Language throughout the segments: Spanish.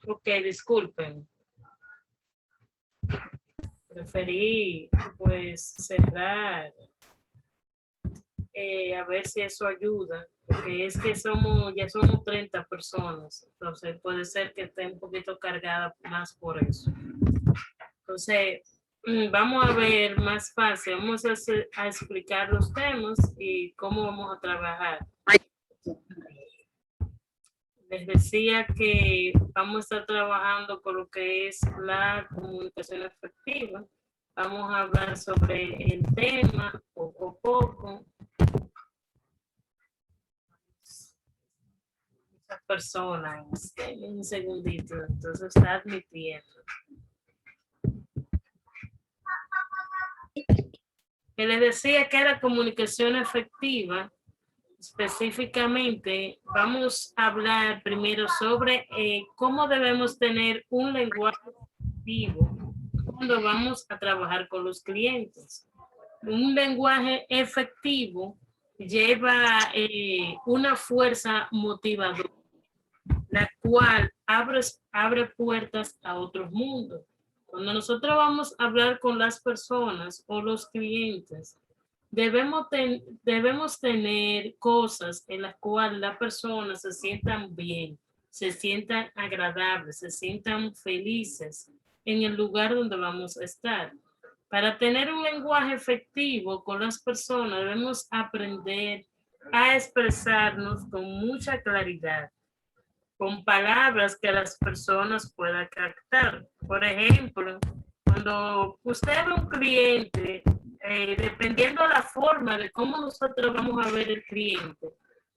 Ok, disculpen. Preferí pues cerrar, a ver si eso ayuda, porque es que ya somos 30 personas, entonces puede ser que esté un poquito cargada más por eso. Entonces, vamos a ver más fácil, vamos a explicar los temas y cómo vamos a trabajar. Les decía que vamos a estar trabajando con lo que es la comunicación efectiva. Vamos a hablar sobre el tema poco a poco. Muchas personas, un segundito, entonces está admitiendo. Que les decía que la comunicación efectiva. Específicamente, vamos a hablar primero sobre cómo debemos tener un lenguaje efectivo cuando vamos a trabajar con los clientes. Un lenguaje efectivo lleva una fuerza motivadora, la cual abre puertas a otros mundos. Cuando nosotros vamos a hablar con las personas o los clientes, debemos tener cosas en las cuales las personas se sientan bien, se sientan agradables, se sientan felices en el lugar donde vamos a estar. Para tener un lenguaje efectivo con las personas debemos aprender a expresarnos con mucha claridad, con palabras que las personas puedan captar. Por ejemplo, cuando usted ve un cliente, dependiendo de la forma de cómo nosotros vamos a ver el cliente,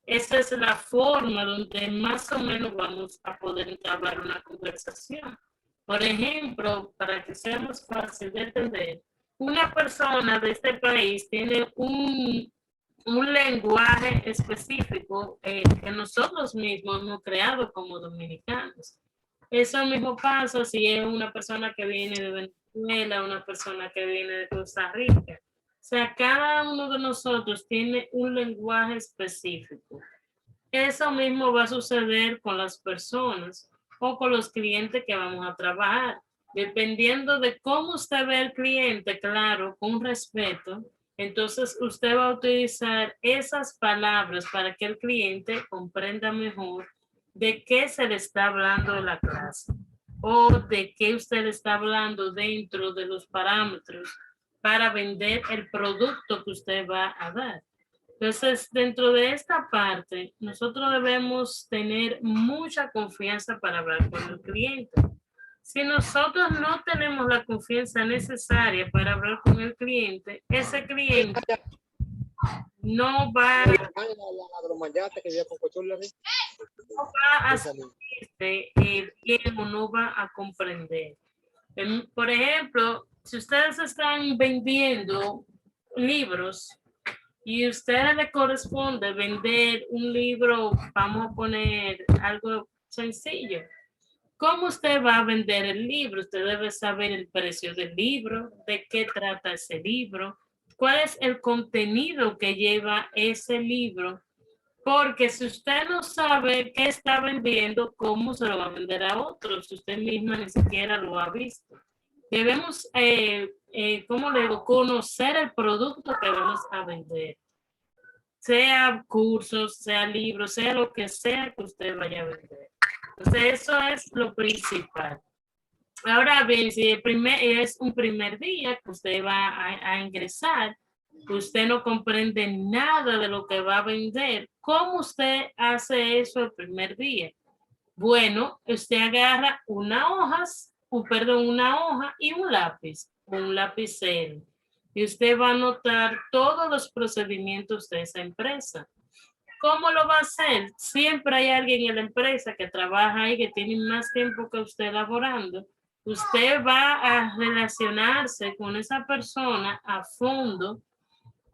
esa es la forma donde más o menos vamos a poder entablar una conversación. Por ejemplo, para que sea más fácil de entender, una persona de este país tiene un lenguaje específico que nosotros mismos hemos creado como dominicanos. Eso mismo pasa si es una persona que viene de Venezuela, una persona que viene de Costa Rica. O sea, cada uno de nosotros tiene un lenguaje específico. Eso mismo va a suceder con las personas o con los clientes que vamos a trabajar. Dependiendo de cómo usted ve al cliente, claro, con respeto, entonces usted va a utilizar esas palabras para que el cliente comprenda mejor de qué se le está hablando en la clase o de qué usted le está hablando dentro de los parámetros para vender el producto que usted va a dar. Entonces, dentro de esta parte, nosotros debemos tener mucha confianza para hablar con el cliente. Si nosotros no tenemos la confianza necesaria para hablar con el cliente, ese cliente no va a sentirse bien o no va a comprender. Por ejemplo, si ustedes están vendiendo libros, y a usted le corresponde vender un libro, vamos a poner algo sencillo. ¿Cómo usted va a vender el libro? Usted debe saber el precio del libro, de qué trata ese libro, cuál es el contenido que lleva ese libro, porque si usted no sabe qué está vendiendo, ¿cómo se lo va a vender a otros? Si usted misma ni siquiera lo ha visto. Debemos, ¿cómo le digo? Conocer el producto que vamos a vender, sea cursos, sea libros, sea lo que sea que usted vaya a vender. Entonces, eso es lo principal. Ahora bien, si es un primer día que usted va a ingresar, usted no comprende nada de lo que va a vender, ¿cómo usted hace eso el primer día? Bueno, usted agarra una hoja y un lapicero, y usted va a anotar todos los procedimientos de esa empresa. ¿Cómo lo va a hacer? Siempre hay alguien en la empresa que trabaja ahí, que tiene más tiempo que usted laborando. Usted va a relacionarse con esa persona a fondo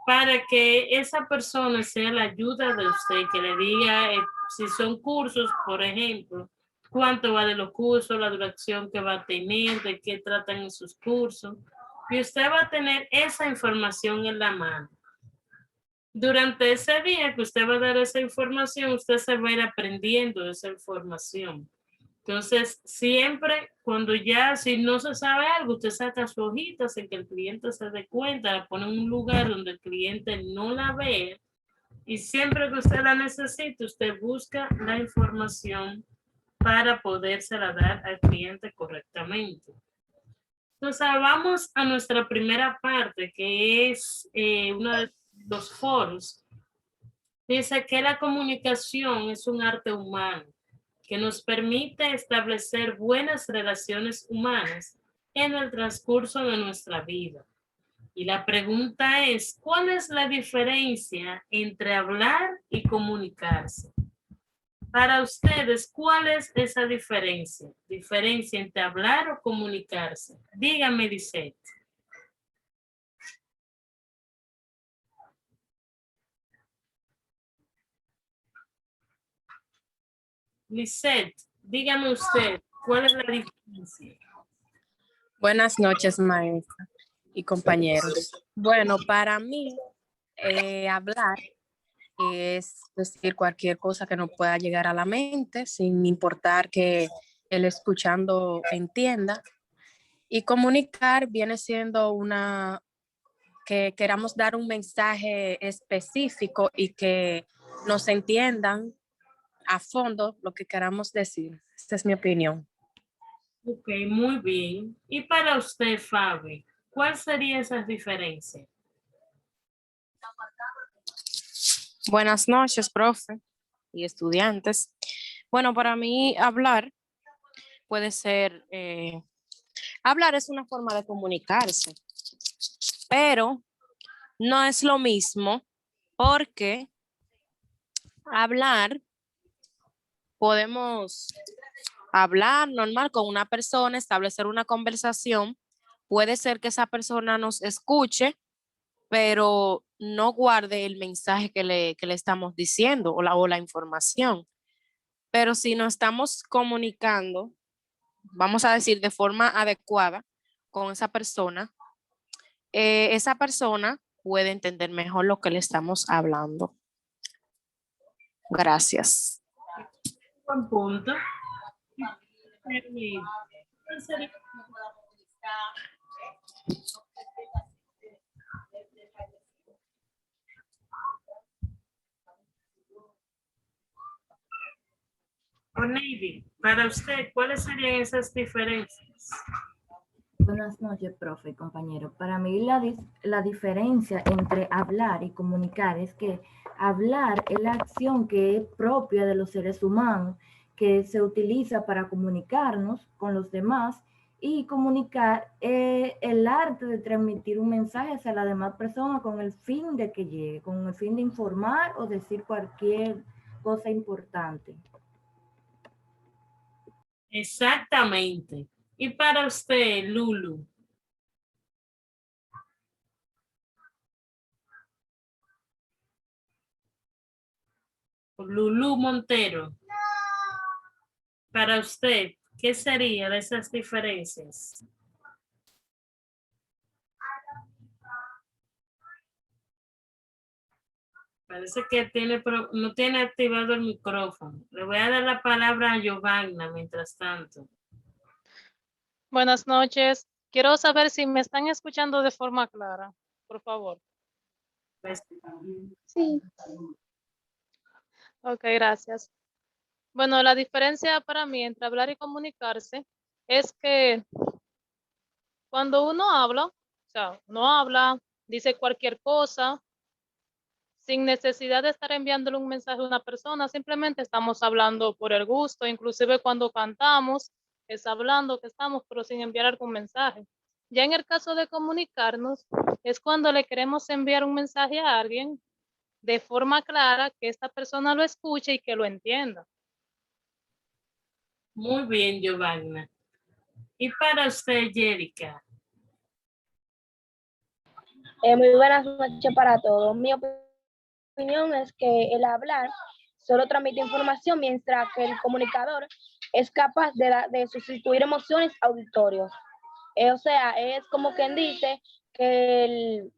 para que esa persona sea la ayuda de usted, que le diga si son cursos, por ejemplo, cuánto vale los cursos, la duración que va a tener, de qué tratan esos cursos. Y usted va a tener esa información en la mano. Durante ese día que usted va a dar esa información, usted se va a ir aprendiendo esa información. Entonces, siempre cuando ya, si no se sabe algo, usted saca su hojita sin que el cliente se dé cuenta, la pone en un lugar donde el cliente no la vea y siempre que usted la necesite, usted busca la información para podérsela dar al cliente correctamente. Entonces, vamos a nuestra primera parte, que es uno de los foros. Dice que la comunicación es un arte humano que nos permite establecer buenas relaciones humanas en el transcurso de nuestra vida. Y la pregunta es, ¿cuál es la diferencia entre hablar y comunicarse? Para ustedes, ¿cuál es esa diferencia? Diferencia entre hablar o comunicarse. Dígame, Lisette. Lisette, dígame usted, ¿cuál es la diferencia? Buenas noches, maestra y compañeros. Bueno, para mí, hablar es decir cualquier cosa que nos pueda llegar a la mente, sin importar que el escuchando entienda. Y comunicar viene siendo que queramos dar un mensaje específico y que nos entiendan a fondo lo que queramos decir. Esta es mi opinión. Ok, muy bien. Y para usted, Fabi, ¿cuál sería esa diferencia? Buenas noches, profe y estudiantes. Bueno, para mí hablar puede ser, hablar es una forma de comunicarse, pero no es lo mismo porque hablar, podemos hablar normal con una persona, establecer una conversación, puede ser que esa persona nos escuche, pero no guarde el mensaje que le estamos diciendo o la información. Pero si nos estamos comunicando, vamos a decir, de forma adecuada con esa persona puede entender mejor lo que le estamos hablando. Gracias. Buen punto. ¿Cuál sería? Oneidi, para usted, ¿cuáles serían esas diferencias? Buenas noches, profe y compañero. Para mí la diferencia entre hablar y comunicar es que hablar es la acción que es propia de los seres humanos, que se utiliza para comunicarnos con los demás, y comunicar es el arte de transmitir un mensaje hacia la demás persona con el fin de que llegue, con el fin de informar o decir cualquier cosa importante. Exactamente. Y para usted, Lulu. Lulu Montero. Para usted, ¿qué sería de esas diferencias? Parece que no tiene activado el micrófono. Le voy a dar la palabra a Giovanna mientras tanto. Buenas noches. Quiero saber si me están escuchando de forma clara, por favor. Sí. Ok, gracias. Bueno, la diferencia para mí entre hablar y comunicarse es que cuando uno habla, o sea, uno habla, dice cualquier cosa, sin necesidad de estar enviándole un mensaje a una persona, simplemente estamos hablando por el gusto, inclusive cuando cantamos, es hablando que estamos, pero sin enviar algún mensaje. Ya en el caso de comunicarnos, es cuando le queremos enviar un mensaje a alguien de forma clara, que esta persona lo escuche y que lo entienda. Muy bien, Giovanna. Y para usted, Jerica. Muy buenas noches para todos. Mi opinión es que el hablar solo transmite información, mientras que el comunicador es capaz de sustituir emociones auditorios. O sea, es como quien dice que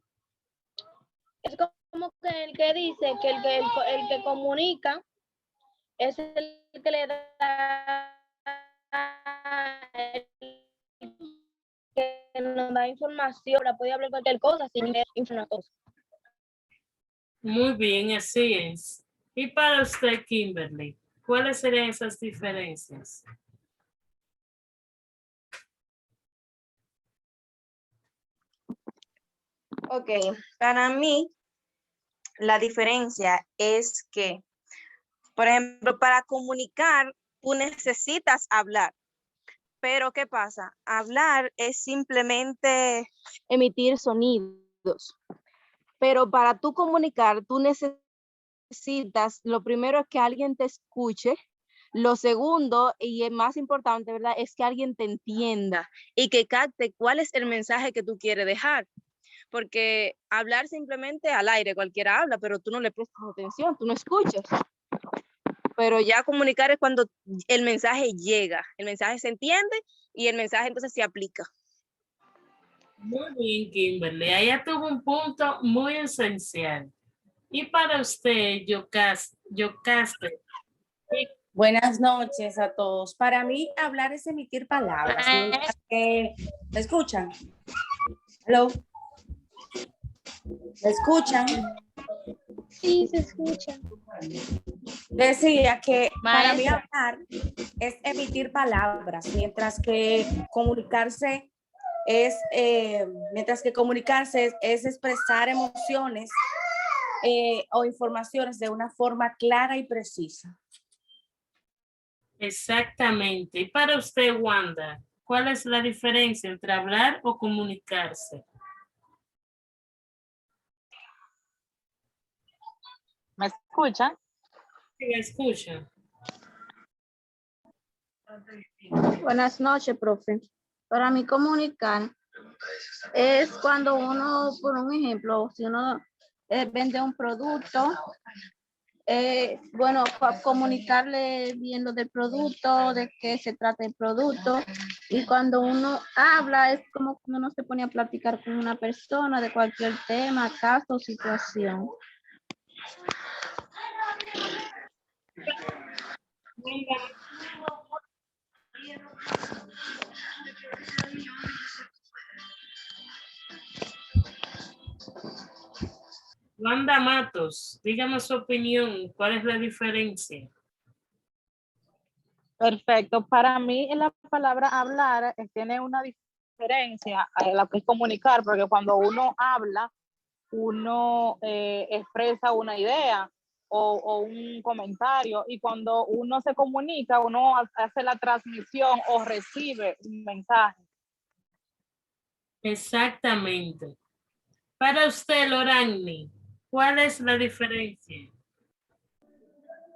es como que el que dice que el que comunica es el que le da nos da información, la puede hablar cualquier cosa sin leer información. Muy bien, así es. Y para usted, Kimberly, ¿cuáles serían esas diferencias? Ok, para mí la diferencia es que, por ejemplo, para comunicar, tú necesitas hablar. Pero ¿qué pasa? Hablar es simplemente emitir sonidos. Pero para tú comunicar, tú necesitas, lo primero es que alguien te escuche. Lo segundo, y es más importante, ¿verdad? Es que alguien te entienda y que capte cuál es el mensaje que tú quieres dejar. Porque hablar simplemente al aire, cualquiera habla, pero tú no le prestas atención, tú no escuchas. Pero ya comunicar es cuando el mensaje llega, el mensaje se entiende y el mensaje entonces se aplica. Muy bien, Kimberly. Allá tuvo un punto muy esencial. Y para usted, Yocaste, Buenas noches a todos. Para mí, hablar es emitir palabras. Mientras que... ¿Me escuchan? ¿Hello? ¿Me escuchan? Sí, se escucha. Decía que para mí Maestra. hablar es emitir palabras, mientras que comunicarse es expresar emociones o informaciones de una forma clara y precisa. exactamente. Y para usted, Wanda, ¿cuál es la diferencia entre hablar o comunicarse? ¿Me escuchan? ¿Sí me escucha? Buenas noches, profe. Para mí comunicar es cuando uno, por un ejemplo, si uno vende un producto, bueno, comunicarle bien lo del producto, de qué se trata el producto. Y cuando uno habla es como cuando uno se pone a platicar con una persona de cualquier tema, caso o situación. Wanda Matos, dígame su opinión, ¿cuál es la diferencia? Perfecto. Para mí la palabra hablar tiene una diferencia a la que es comunicar, porque cuando uno habla, uno expresa una idea o un comentario, y cuando uno se comunica, uno hace la transmisión o recibe un mensaje. Exactamente. Para usted, Lorani, ¿cuál es la diferencia?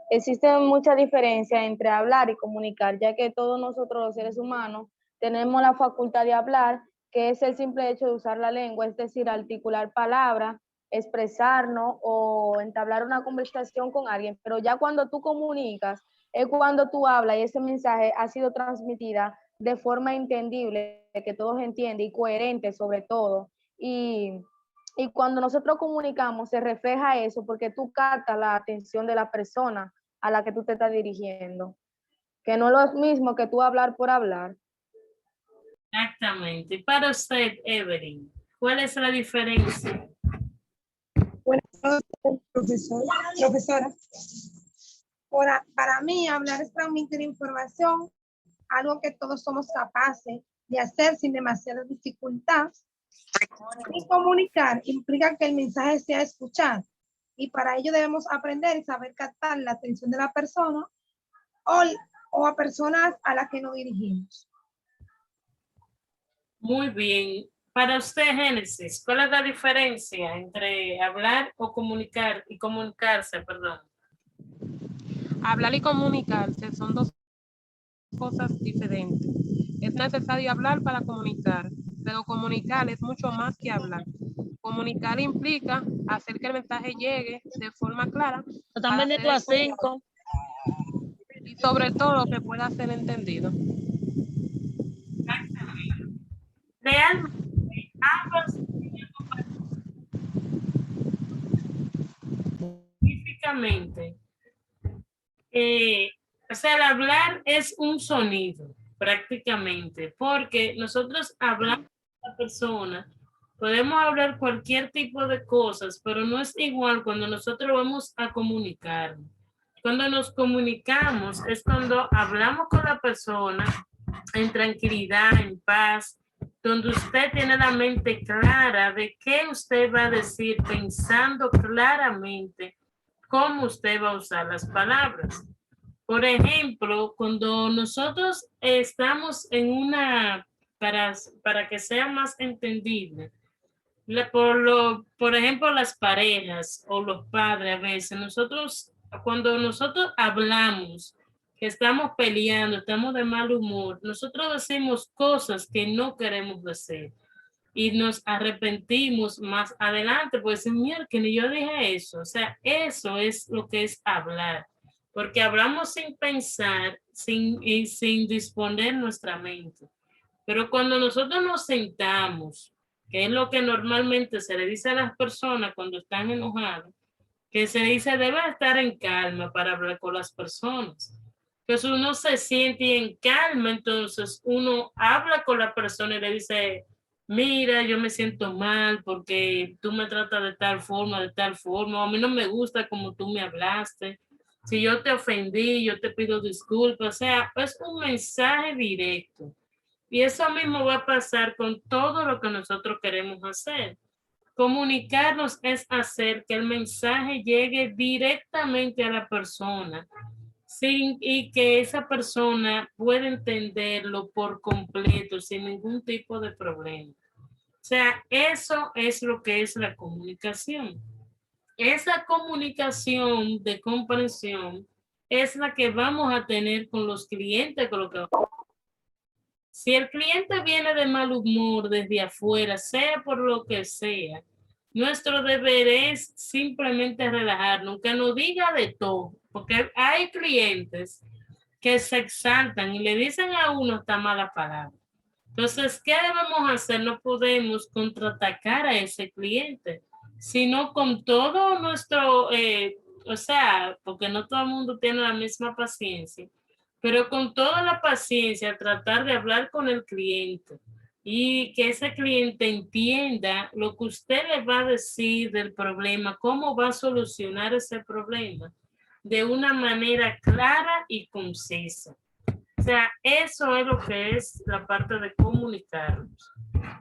Existe mucha diferencia entre hablar y comunicar, ya que todos nosotros los seres humanos tenemos la facultad de hablar, que es el simple hecho de usar la lengua, es decir, articular palabras, expresarnos o entablar una conversación con alguien. Pero ya cuando tú comunicas, es cuando tú hablas y ese mensaje ha sido transmitida de forma entendible, que todos entienden y coherente sobre todo. Y cuando nosotros comunicamos, se refleja eso porque tú captas la atención de la persona a la que tú te estás dirigiendo. Que no es lo mismo que tú hablar por hablar. Exactamente. Y para usted, Evelyn, ¿cuál es la diferencia? Buenas noches, profesora. Para mí, hablar es transmitir información, algo que todos somos capaces de hacer sin demasiada dificultad. Y comunicar implica que el mensaje sea escuchado. Y para ello debemos aprender y saber captar la atención de la persona o a personas a las que nos dirigimos. Muy bien. Para usted, Génesis, ¿cuál es la diferencia entre hablar o comunicar y comunicarse, perdón? Hablar y comunicarse son dos cosas diferentes. Es necesario hablar para comunicar, pero comunicar es mucho más que hablar. Comunicar implica hacer que el mensaje llegue de forma clara y sobre todo que pueda ser entendido. Realmente, ambas específicamente, o sea, el hablar es un sonido prácticamente, porque nosotros hablamos la persona, podemos hablar cualquier tipo de cosas, pero no es igual cuando nosotros vamos a comunicarnos. Cuando nos comunicamos es cuando hablamos con la persona en tranquilidad, en paz, donde usted tiene la mente clara de qué usted va a decir, pensando claramente cómo usted va a usar las palabras. Por ejemplo, cuando nosotros estamos en una, para que sea más entendible, por ejemplo, las parejas o los padres a veces, cuando nosotros hablamos, que estamos peleando, estamos de mal humor, nosotros decimos cosas que no queremos decir y nos arrepentimos más adelante, pues mira que ni yo dije eso. O sea, eso es lo que es hablar, porque hablamos sin pensar y sin disponer nuestra mente. Pero cuando nosotros nos sentamos, que es lo que normalmente se le dice a las personas cuando están enojadas, que se dice debe estar en calma para hablar con las personas. Entonces uno se siente en calma, entonces uno habla con la persona y le dice, mira, yo me siento mal porque tú me tratas de tal forma, a mí no me gusta como tú me hablaste. Si yo te ofendí, yo te pido disculpas. O sea, es un mensaje directo. Y eso mismo va a pasar con todo lo que nosotros queremos hacer. Comunicarnos es hacer que el mensaje llegue directamente a la persona y que esa persona pueda entenderlo por completo sin ningún tipo de problema. O sea, eso es lo que es la comunicación. Esa comunicación de comprensión es la que vamos a tener con los clientes, con lo que si el cliente viene de mal humor desde afuera, sea por lo que sea, nuestro deber es simplemente relajarnos, que nos diga de todo, porque hay clientes que se exaltan y le dicen a uno esta mala palabra. Entonces, ¿qué debemos hacer? No podemos contraatacar a ese cliente, sino con todo nuestro, o sea, porque no todo el mundo tiene la misma paciencia, pero con toda la paciencia tratar de hablar con el cliente y que ese cliente entienda lo que usted le va a decir del problema, cómo va a solucionar ese problema de una manera clara y concisa. O sea, eso es lo que es la parte de comunicarnos.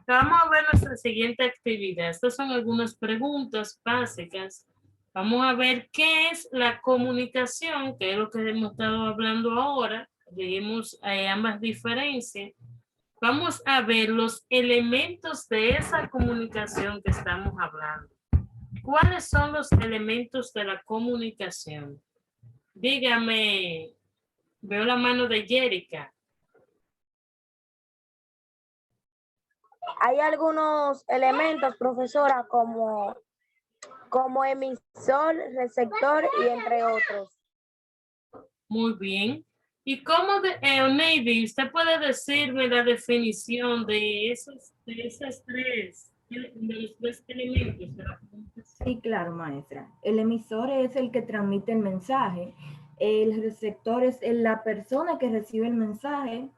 Vamos a ver nuestra siguiente actividad. Estas son algunas preguntas básicas. Vamos a ver qué es la comunicación, que es lo que hemos estado hablando ahora. Dijimos ambas diferencias. Vamos a ver los elementos de esa comunicación que estamos hablando. ¿Cuáles son los elementos de la comunicación? Dígame, veo la mano de Jerica. Hay algunos elementos, profesora, como emisor, receptor y entre otros. Muy bien. ¿Y cómo, Navy, usted puede decirme la definición de esos tres elementos de la comunicación? Sí, claro, maestra. El emisor es el que transmite el mensaje, el receptor es la persona que recibe el mensaje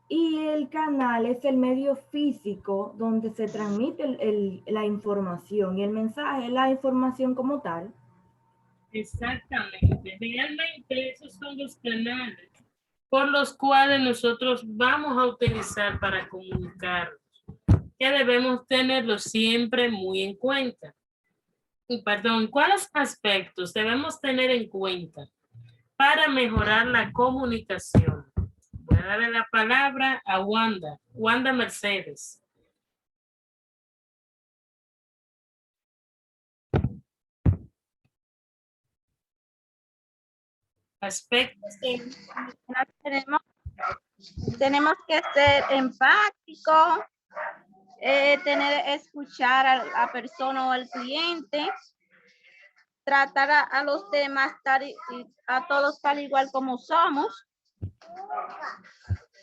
y el canal es el medio físico donde se transmite la información y el mensaje es la información como tal. Exactamente. Realmente esos son los canales por los cuales nosotros vamos a utilizar para comunicarnos, que debemos tenerlo siempre muy en cuenta. Perdón, ¿cuáles aspectos debemos tener en cuenta para mejorar la comunicación? Voy a darle la palabra a Wanda Mercedes. Aspectos de... Tenemos que ser empáticos, escuchar a la persona o al cliente, tratar a los demás a todos tal igual como somos,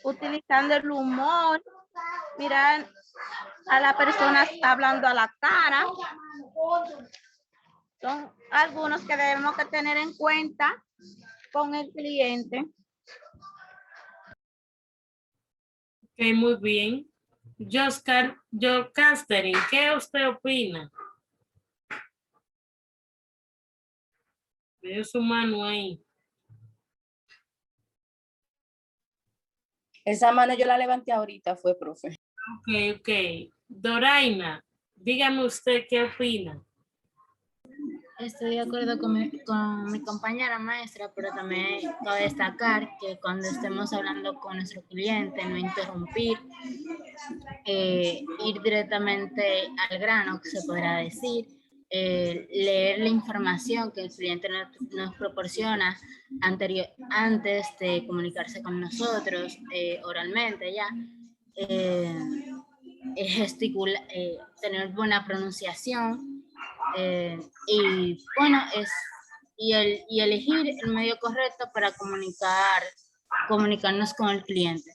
utilizando el humor, mirar a la persona hablando a la cara. Son algunos que debemos que tener en cuenta con el cliente. Ok, muy bien. Catherine, ¿qué usted opina? Veo su mano ahí. Esa mano yo la levanté ahorita, fue, profe. Ok. Doraina, dígame usted qué opina. Estoy de acuerdo con mi compañera maestra, pero también cabe destacar que cuando estemos hablando con nuestro cliente, no interrumpir, ir directamente al grano, que se podrá decir, leer la información que el cliente nos proporciona antes de comunicarse con nosotros oralmente ya, gesticular, tener buena pronunciación, y bueno, y elegir el medio correcto para comunicarnos con el cliente.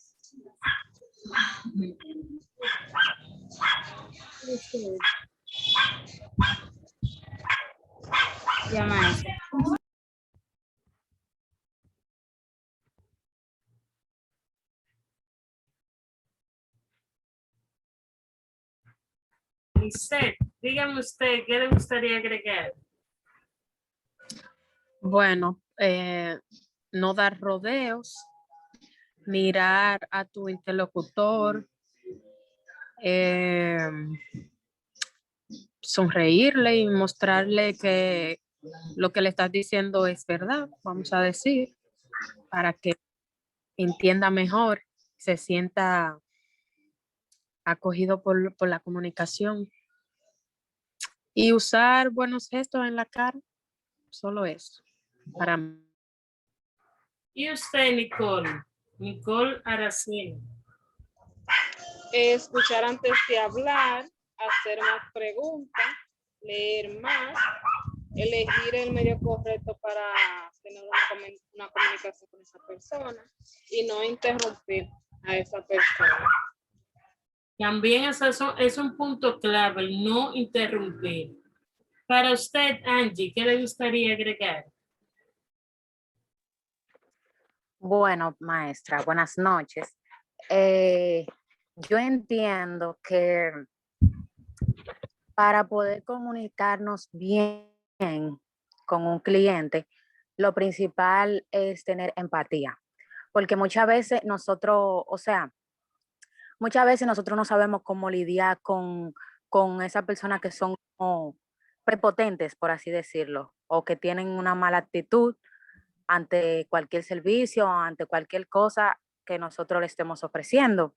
Ya, maestra. Lisette, dígame usted, ¿qué le gustaría agregar? Bueno, no dar rodeos, mirar a tu interlocutor, sonreírle y mostrarle que lo que le estás diciendo es verdad, vamos a decir, para que entienda mejor, se sienta acogido por la comunicación. Y usar buenos gestos en la cara, solo eso, para mí. ¿Y usted, Nicole? Nicole Aracena. Escuchar antes de hablar, hacer más preguntas, leer más, elegir el medio correcto para tener una comunicación con esa persona y no interrumpir a esa persona. También es un punto clave, el no interrumpir. Para usted, Angie, ¿qué le gustaría agregar? Bueno, maestra, buenas noches. Yo entiendo que para poder comunicarnos bien con un cliente, lo principal es tener empatía, porque muchas veces nosotros no sabemos cómo lidiar con esas personas que son como prepotentes, por así decirlo, o que tienen una mala actitud ante cualquier servicio, ante cualquier cosa que nosotros le estemos ofreciendo.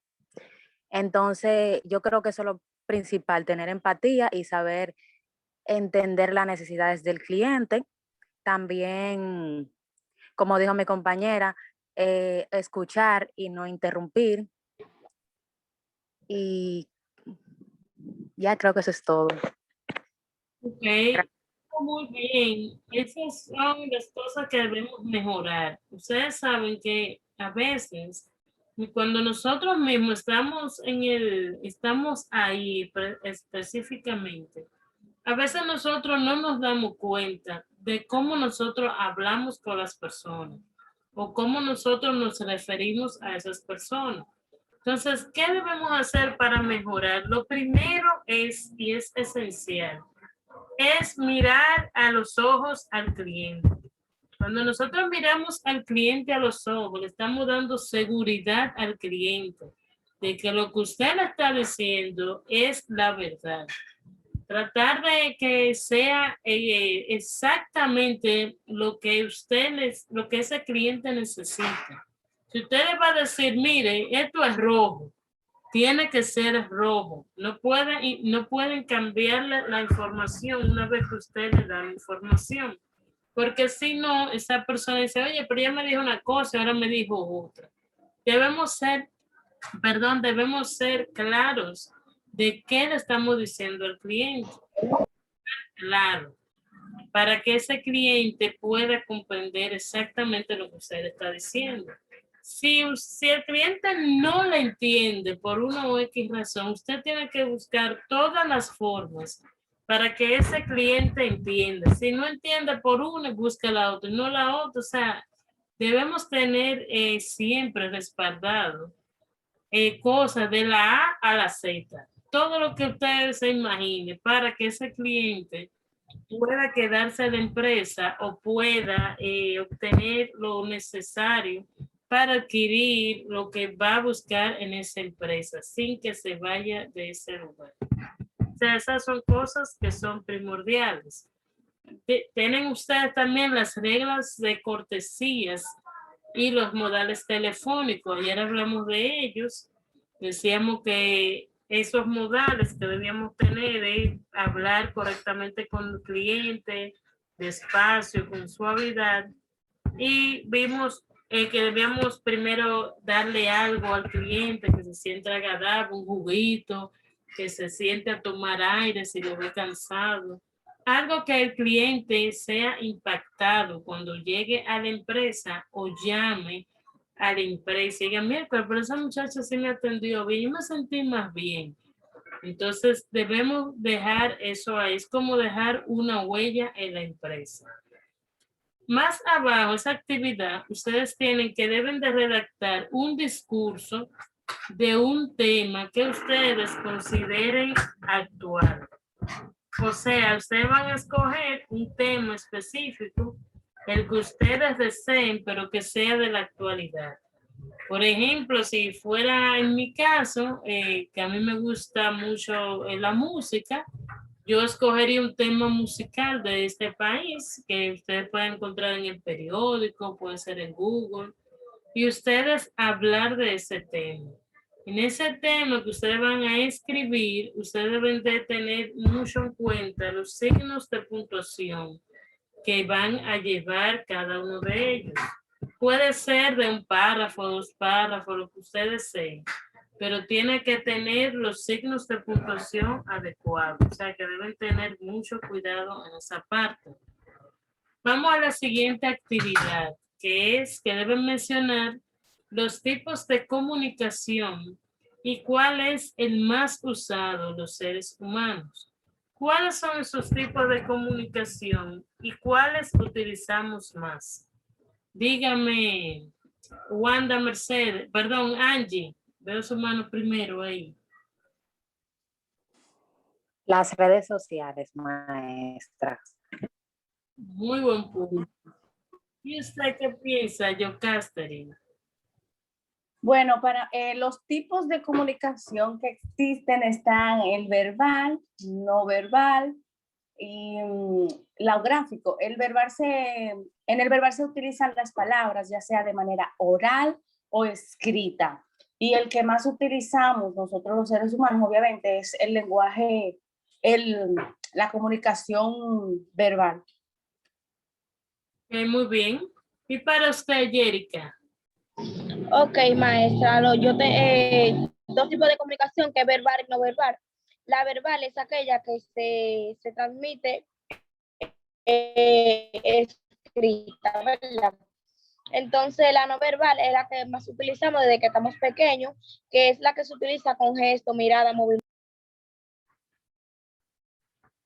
Entonces, yo creo que eso es lo principal, tener empatía y saber entender las necesidades del cliente. También, como dijo mi compañera, escuchar y no interrumpir. Y ya creo que eso es todo. Ok, muy bien. Esas son las cosas que debemos mejorar. Ustedes saben que a veces, cuando nosotros mismos estamos ahí específicamente, a veces nosotros no nos damos cuenta de cómo nosotros hablamos con las personas o cómo nosotros nos referimos a esas personas. Entonces, ¿qué debemos hacer para mejorar? Lo primero es, y es esencial, es mirar a los ojos al cliente. Cuando nosotros miramos al cliente a los ojos, le estamos dando seguridad al cliente de que lo que usted le está diciendo es la verdad. Tratar de que sea exactamente lo que ese cliente necesita. Si usted le va a decir, mire, esto es rojo, tiene que ser rojo. No pueden cambiar la información una vez que usted le da la información. Porque si no, esa persona dice, oye, pero ella me dijo una cosa, ahora me dijo otra. Debemos ser claros de qué le estamos diciendo al cliente. Claro, para que ese cliente pueda comprender exactamente lo que usted está diciendo. Si el cliente no le entiende por una o X razón, usted tiene que buscar todas las formas para que ese cliente entienda. Si no entiende por una, busca la otra, no la otra. O sea, debemos tener siempre respaldado cosas de la A a la Z. Todo lo que ustedes se imaginen para que ese cliente pueda quedarse en la empresa o pueda obtener lo necesario para adquirir lo que va a buscar en esa empresa sin que se vaya de ese lugar. O sea, esas son cosas que son primordiales. Tienen ustedes también las reglas de cortesías y los modales telefónicos. Ayer hablamos de ellos. Decíamos que esos modales que debíamos tener es hablar correctamente con el cliente, despacio, con suavidad. Y vimos que debíamos primero darle algo al cliente que se sienta agradable, un juguito, que se siente a tomar aire si lo ve cansado. Algo que el cliente sea impactado cuando llegue a la empresa o llame a la empresa y diga, mira, pero esa muchacha sí me atendió bien, yo me sentí más bien. Entonces debemos dejar eso ahí, es como dejar una huella en la empresa. Más abajo, esa actividad, ustedes tienen que deben de redactar un discurso de un tema que ustedes consideren actual. O sea, ustedes van a escoger un tema específico, el que ustedes deseen, pero que sea de la actualidad. Por ejemplo, si fuera en mi caso, que a mí me gusta mucho la música, yo escogería un tema musical de este país que ustedes pueden encontrar en el periódico, puede ser en Google, y ustedes hablar de ese tema. En ese tema que ustedes van a escribir, ustedes deben de tener mucho en cuenta los signos de puntuación que van a llevar cada uno de ellos. Puede ser de un párrafo, 2 párrafos, lo que ustedes deseen, pero tiene que tener los signos de puntuación adecuados. O sea, que deben tener mucho cuidado en esa parte. Vamos a la siguiente actividad, que es que deben mencionar los tipos de comunicación y cuál es el más usado los seres humanos. ¿Cuáles son esos tipos de comunicación y cuáles utilizamos más? Dígame, Wanda Mercedes, perdón, Angie, veo su mano primero ahí. Las redes sociales, maestra. Muy buen punto. ¿Y usted qué piensa, Yocasterina? Bueno, para los tipos de comunicación que existen están el verbal, no verbal y lo gráfico. En el verbal se utilizan las palabras, ya sea de manera oral o escrita. Y el que más utilizamos nosotros los seres humanos, obviamente, es el lenguaje, la comunicación verbal. Muy bien. ¿Y para usted, Jerica? Ok, maestra, dos tipos de comunicación, que es verbal y no verbal. La verbal es aquella que se transmite escrita, ¿verdad? Entonces, la no verbal es la que más utilizamos desde que estamos pequeños, que es la que se utiliza con gesto, mirada, movimiento.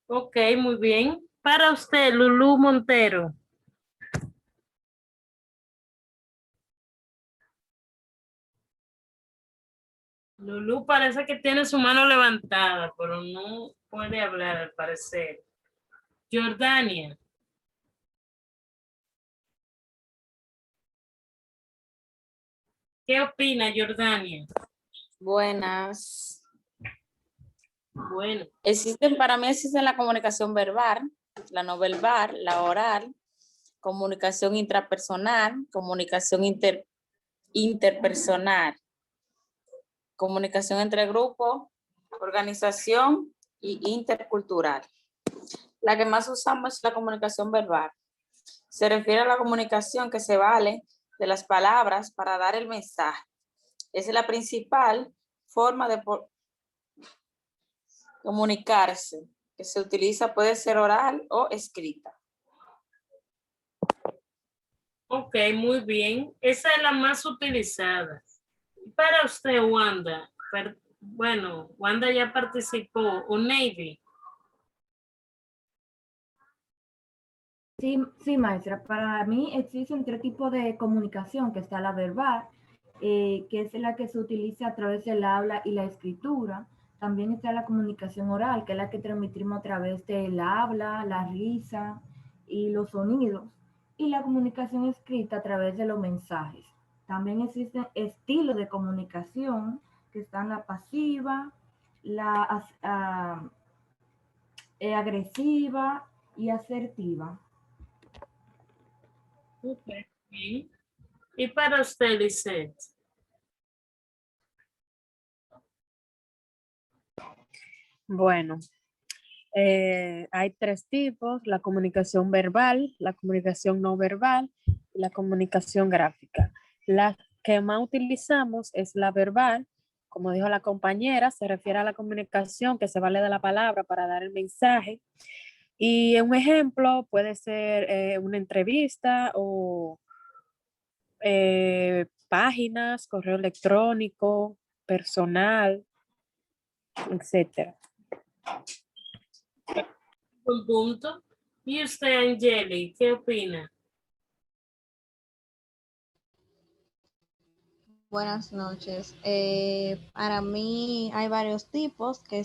Ok, muy bien. Para usted, Lulú Montero. Lulú parece que tiene su mano levantada, pero no puede hablar al parecer. Jordania. ¿Qué opina, Jordania? Buenas. Bueno. Para mí existe la comunicación verbal, la no verbal, la oral, comunicación intrapersonal, comunicación interpersonal, comunicación entre grupos, organización y intercultural. La que más usamos es la comunicación verbal. Se refiere a la comunicación que se vale de las palabras para dar el mensaje. Esa es la principal forma de comunicarse que se utiliza, puede ser oral o escrita. Ok, muy bien. Esa es la más utilizada. Para usted, Wanda, bueno, Wanda ya participó, o Navy. Sí, maestra, para mí existen 3 tipos de comunicación, que está la verbal, que es la que se utiliza a través del habla y la escritura. También está la comunicación oral, que es la que transmitimos a través del habla, la risa y los sonidos. Y la comunicación escrita a través de los mensajes. También existen estilos de comunicación, que están la pasiva, la agresiva y asertiva. Ok. Y para usted, Lisette. Bueno, hay 3 tipos: la comunicación verbal, la comunicación no verbal y la comunicación gráfica. La que más utilizamos es la verbal. Como dijo la compañera, se refiere a la comunicación que se vale de la palabra para dar el mensaje. Y un ejemplo puede ser una entrevista o páginas, correo electrónico, personal, etcétera. Un punto. ¿Y usted, Angeli, qué opina? Buenas noches. Para mí hay varios tipos que